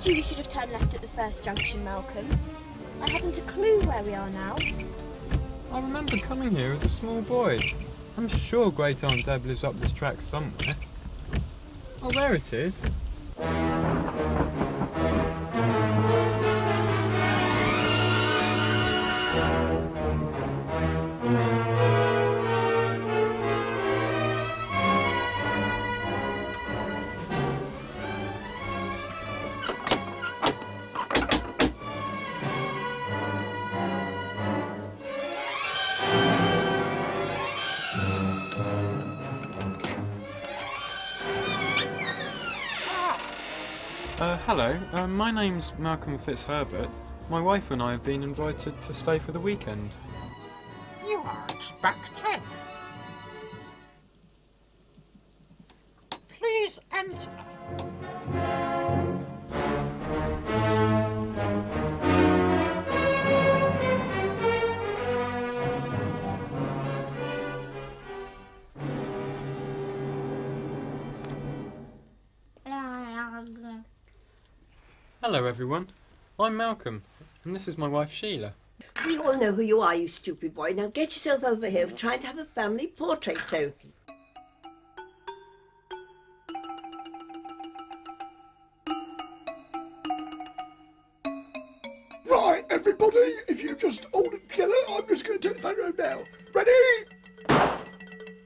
told you we should have turned left at the first junction, Malcolm. I haven't a clue where we are now. I remember coming here as a small boy. I'm sure Great Aunt Deb lives up this track somewhere. Oh, there it is. Hello, my name's Malcolm Fitzherbert. My wife and I have been invited to stay for the weekend. You are expected. Please enter. Hello everyone, I'm Malcolm, and this is my wife Sheila. We all know who you are, you stupid boy. Now get yourself over here. We're trying to have a family portrait too. Right, everybody, if you just hold it together, I'm just going to take the photo now. Ready?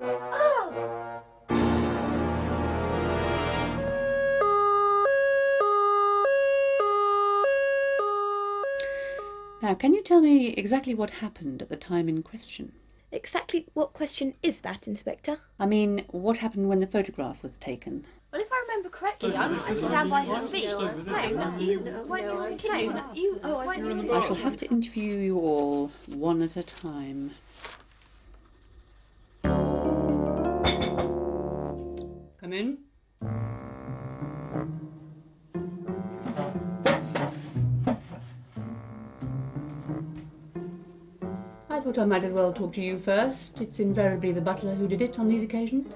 Oh! Now, can you tell me exactly what happened at the time in question? Exactly what question is that, Inspector? I mean, what happened when the photograph was taken? Well, if I remember correctly, I was sitting down by her feet. I shall have to interview you all one at a time. Come in. I thought I might as well talk to you first. It's invariably the butler who did it on these occasions.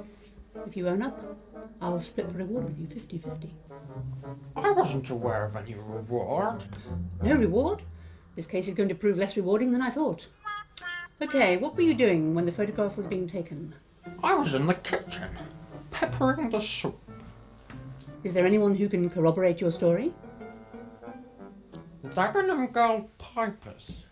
If you own up, I'll split the reward with you 50-50. I wasn't aware of any reward. No reward? This case is going to prove less rewarding than I thought. Okay, what were you doing when the photograph was being taken? I was in the kitchen, peppering the soup. Is there anyone who can corroborate your story? The Dagenham Girl Pipers.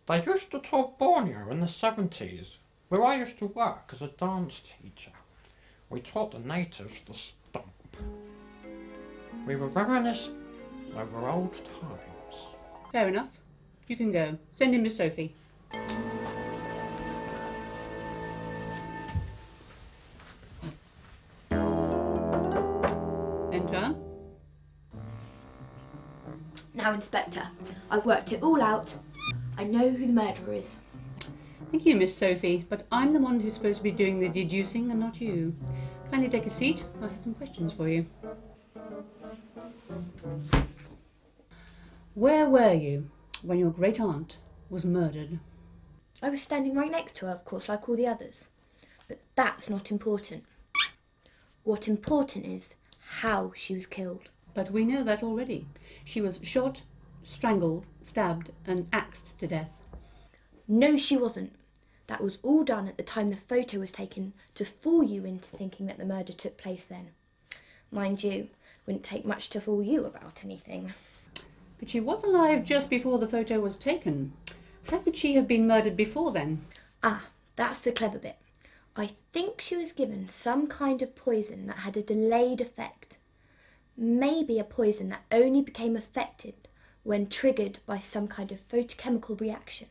They used to tour Borneo in the 70s, where I used to work as a dance teacher. We taught the natives to stomp. We were reminiscing over old times. Fair enough. You can go. Send in Miss Sophie. Enter. Now, Inspector, I've worked it all out. I know who the murderer is. Thank you, Miss Sophie, but I'm the one who's supposed to be doing the deducing and not you. Kindly take a seat. I have some questions for you. Where were you when your great aunt was murdered? I was standing right next to her, of course, like all the others. But that's not important. What important is how she was killed. But we know that already. She was shot, strangled, stabbed and axed to death. No, she wasn't. That was all done at the time the photo was taken to fool you into thinking that the murder took place then. Mind you, wouldn't take much to fool you about anything. But she was alive just before the photo was taken. How could she have been murdered before then? Ah, that's the clever bit. I think she was given some kind of poison that had a delayed effect. Maybe a poison that only became effective when triggered by some kind of photochemical reaction,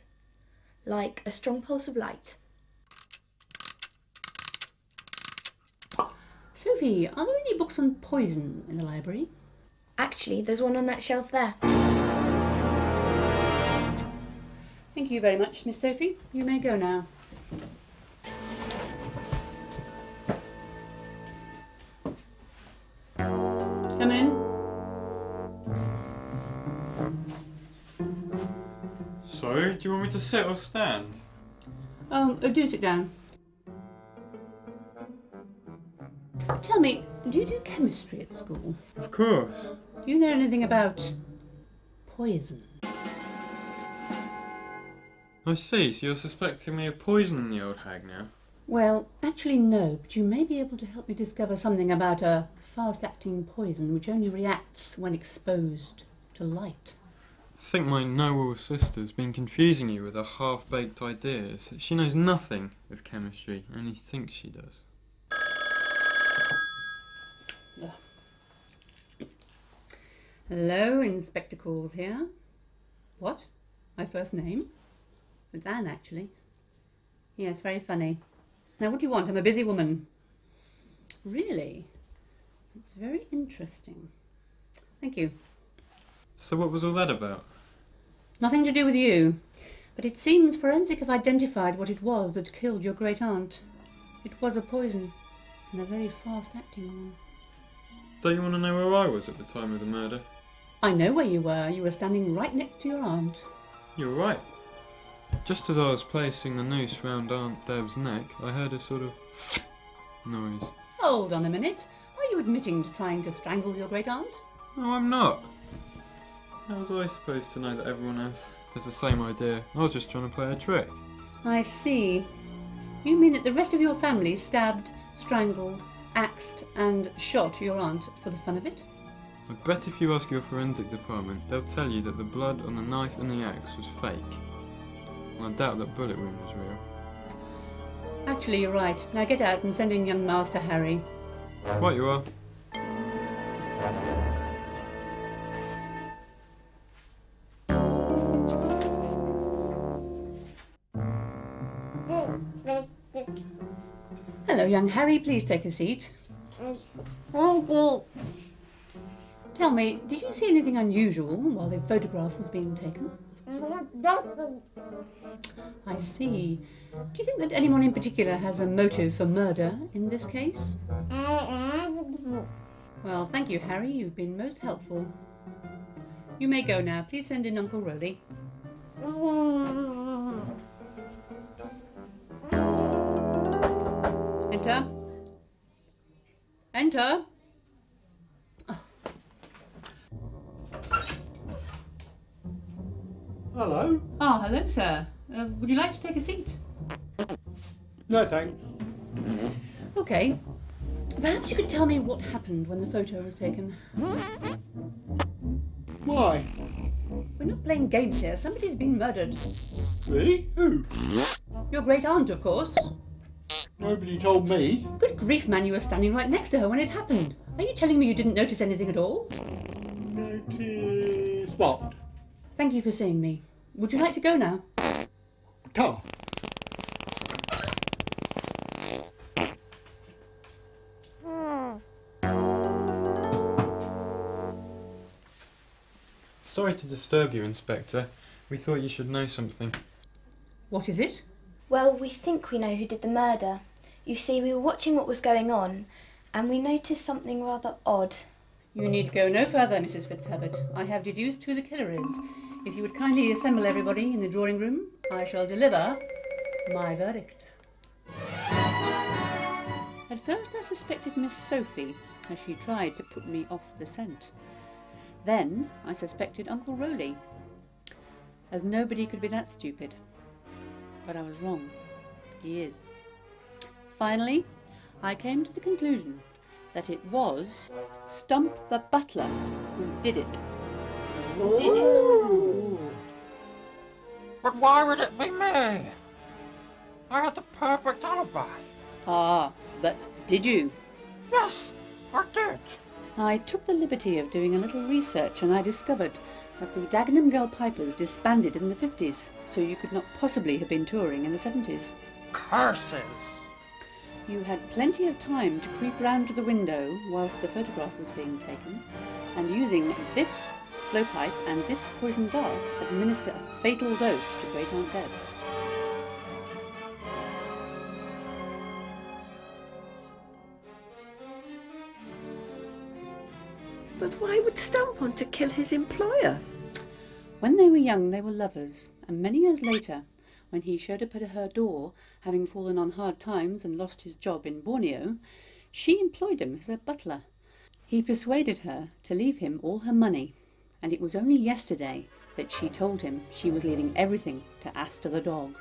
like a strong pulse of light. Sophie, are there any books on poison in the library? Actually, there's one on that shelf there. Thank you very much, Miss Sophie. You may go now. Come in. So, do you want me to sit or stand? Do sit down. Tell me, do you do chemistry at school? Of course. Do you know anything about poison? I see, so you're suspecting me of poisoning the old hag now? Well, actually no, but you may be able to help me discover something about a fast-acting poison which only reacts when exposed to light. I think my noble sister's been confusing you with her half-baked ideas. She knows nothing of chemistry, only thinks she does. Hello, Inspector Calls here. What? My first name? It's Anne, actually. Yes, very funny. Now, what do you want? I'm a busy woman. Really? It's very interesting. Thank you. So what was all that about? Nothing to do with you. But it seems forensic have identified what it was that killed your great-aunt. It was a poison, and a very fast-acting one. Don't you want to know where I was at the time of the murder? I know where you were. You were standing right next to your aunt. You're right. Just as I was placing the noose round Aunt Deb's neck, I heard a sort of noise. Hold on a minute. Are you admitting to trying to strangle your great-aunt? No, I'm not. How was I supposed to know that everyone else has the same idea? I was just trying to play a trick. I see. You mean that the rest of your family stabbed, strangled, axed and shot your aunt for the fun of it? I bet if you ask your forensic department, they'll tell you that the blood on the knife and the axe was fake. And I doubt that bullet wound was real. Actually, you're right. Now get out and send in young Master Harry. Right you are. Hello, young Harry. Please take a seat. Tell me, did you see anything unusual while the photograph was being taken? I see. Do you think that anyone in particular has a motive for murder in this case? Well, thank you, Harry. You've been most helpful. You may go now. Please send in Uncle Rowley. Enter. Enter. Hello? Ah, hello, sir. Would you like to take a seat? No, thanks. Okay. Perhaps you could tell me what happened when the photo was taken. Why? We're not playing games here. Somebody's been murdered. Really? Who? Your great-aunt, of course. Nobody told me. Good grief, man, you were standing right next to her when it happened. Are you telling me you didn't notice anything at all? Notice what? Thank you for seeing me. Would you like to go now? Car. Sorry to disturb you, Inspector. We thought you should know something. What is it? Well, we think we know who did the murder. You see, we were watching what was going on, and we noticed something rather odd. You need go no further, Mrs. Fitzherbert. I have deduced who the killer is. If you would kindly assemble everybody in the drawing room, I shall deliver my verdict. At first I suspected Miss Sophie, as she tried to put me off the scent. Then I suspected Uncle Rowley, as nobody could be that stupid. But I was wrong. He is. Finally, I came to the conclusion that it was Stump the butler who did it. Ooh. But why would it be me? I had the perfect alibi. Ah, but did you? Yes, I did. I took the liberty of doing a little research and I discovered that the Dagenham Girl Pipers disbanded in the 50s, so you could not possibly have been touring in the 70s. Curses. You had plenty of time to creep round to the window whilst the photograph was being taken, and using this blowpipe and this poison dart, administer a fatal dose to Great Aunt Debs. But why would Stump want to kill his employer? When they were young, they were lovers, and many years later, when he showed up at her door, having fallen on hard times and lost his job in Borneo, she employed him as a butler. He persuaded her to leave him all her money, and it was only yesterday that she told him she was leaving everything to Asta the dog.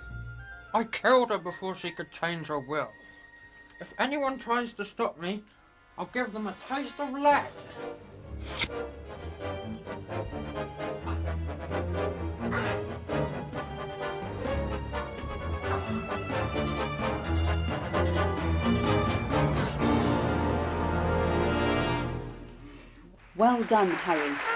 I killed her before she could change her will. If anyone tries to stop me, I'll give them a taste of lead. Well done, Harry.